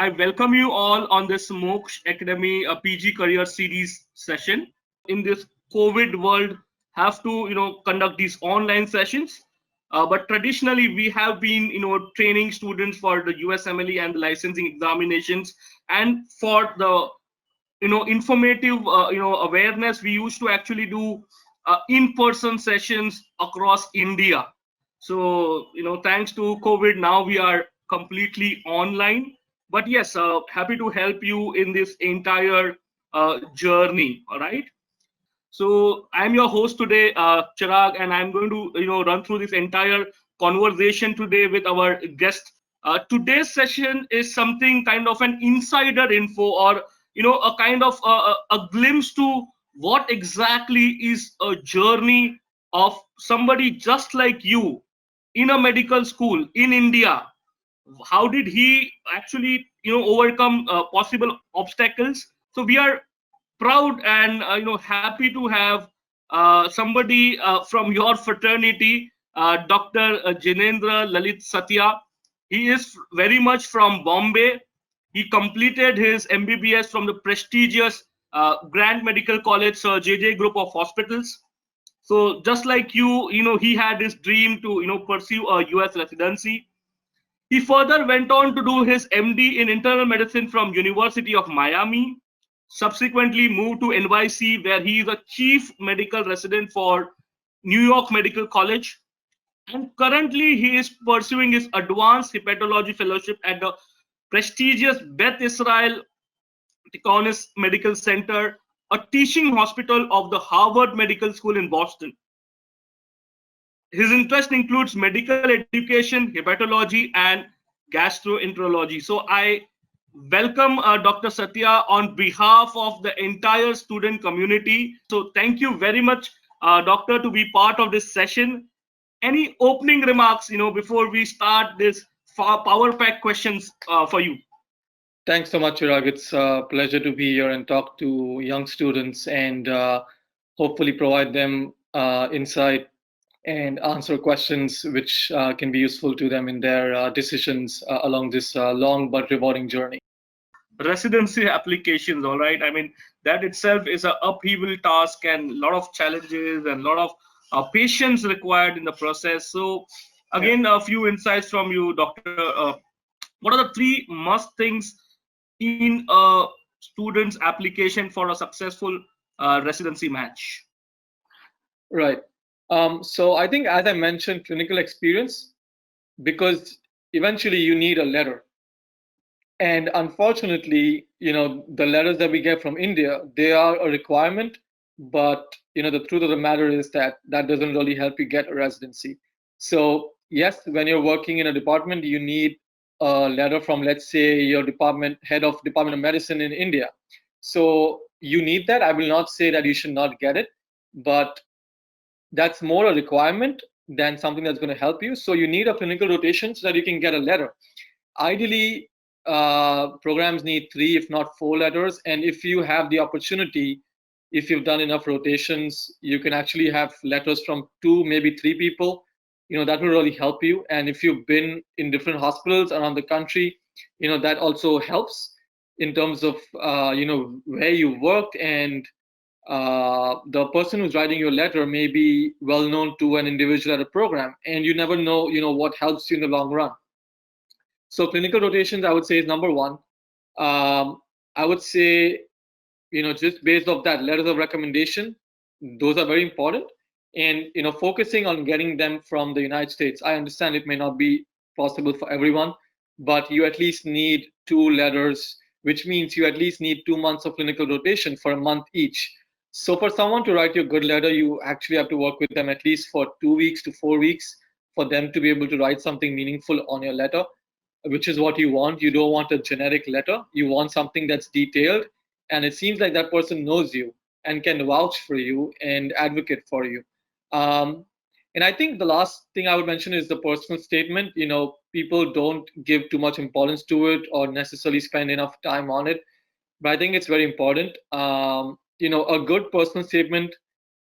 I welcome you all on this Moksha Academy PG Career Series session. In this COVID world, have to conduct these online sessions. But traditionally, we have been training students for the USMLE and the licensing examinations, and for the informative awareness. We used to actually do in-person sessions across India. So thanks to COVID, now we are completely online. But yes, happy to help you in this entire journey. All right. So I'm your host today, Chirag, and I'm going to run through this entire conversation today with our guest. Today's session is something kind of an insider info, or a kind of a glimpse to what exactly is a journey of somebody just like you in a medical school in India. How did he actually overcome possible obstacles? So we are proud and happy to have somebody from your fraternity, Dr. Jinendra Lalit Satya. He is very much from Bombay. He completed his MBBS from the prestigious Grand Medical College, JJ Group of Hospitals. So just like you, he had his dream to pursue a US residency. He further went on to do his MD in internal medicine from University of Miami, subsequently moved to NYC, where he is a chief medical resident for New York Medical College, and currently he is pursuing his advanced hepatology fellowship at the prestigious Beth Israel Deaconess Medical Center, a teaching hospital of the Harvard Medical School in Boston. His interest includes medical education, hepatology, and gastroenterology. So I welcome Dr. Satya on behalf of the entire student community. So thank you very much, Doctor, to be part of this session. Any opening remarks, before we start this power pack questions for you? Thanks so much, Chirag. It's a pleasure to be here and talk to young students and hopefully provide them insight and answer questions which can be useful to them in their decisions along this long but rewarding journey. Residency applications, all right. I mean, that itself is a upheaval task and a lot of challenges and a lot of patience required in the process. So again, a few insights from you, Doctor. What are the three must things in a student's application for a successful residency match? Right. So I think, as I mentioned, clinical experience, because eventually you need a letter. And unfortunately, the letters that we get from India, they are a requirement, but the truth of the matter is that that doesn't really help you get a residency. So yes, when you're working in a department, you need a letter from, let's say, your department head of Department of Medicine in India. So you need that. I will not say that you should not get it, but that's more a requirement than something that's going to help you. So you need a clinical rotation so that you can get a letter. Ideally, programs need 3, if not 4 letters. And if you have the opportunity, if you've done enough rotations, you can actually have letters from 2, maybe 3 people. That will really help you. And if you've been in different hospitals around the country, that also helps in terms of where you worked, and the person who's writing your letter may be well known to an individual at a program, and you never know what helps you in the long run. So clinical rotations, I would say, is number one. I would say, just based off that, letters of recommendation, those are very important. And, focusing on getting them from the United States. I understand it may not be possible for everyone, but you at least need 2 letters, which means you at least need 2 months of clinical rotation for a month each. So for someone to write you a good letter, you actually have to work with them at least for 2 weeks to 4 weeks for them to be able to write something meaningful on your letter, which is what you want. You don't want a generic letter. You want something that's detailed, and it seems like that person knows you and can vouch for you and advocate for you. Um, and I think the last thing I would mention is the personal statement. People don't give too much importance to it or necessarily spend enough time on it, but I think it's very important. A good personal statement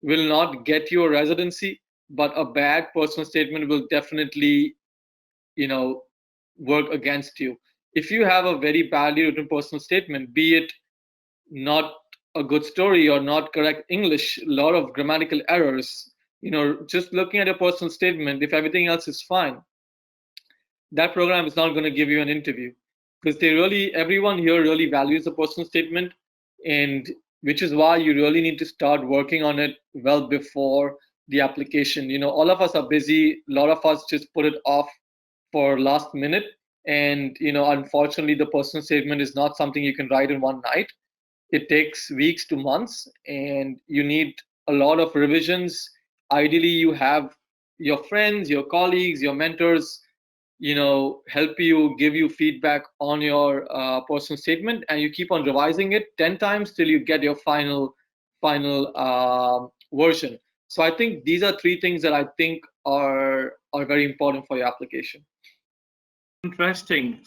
will not get you a residency, but a bad personal statement will definitely, work against you. if you have a very badly written personal statement, be it not a good story or not correct English, a lot of grammatical errors, just looking at your personal statement, if everything else is fine, that program is not going to give you an interview, because everyone here really values the personal statement, and which is why you really need to start working on it well before the application. All of us are busy. A lot of us just put it off for last minute, and unfortunately, the personal statement is not something you can write in one night. It takes weeks to months, and you need a lot of revisions. Ideally, you have your friends, your colleagues, your mentors, help you, give you feedback on your personal statement, and you keep on revising it 10 times till you get your final version. So I think these are three things that I think are very important for your application. Interesting.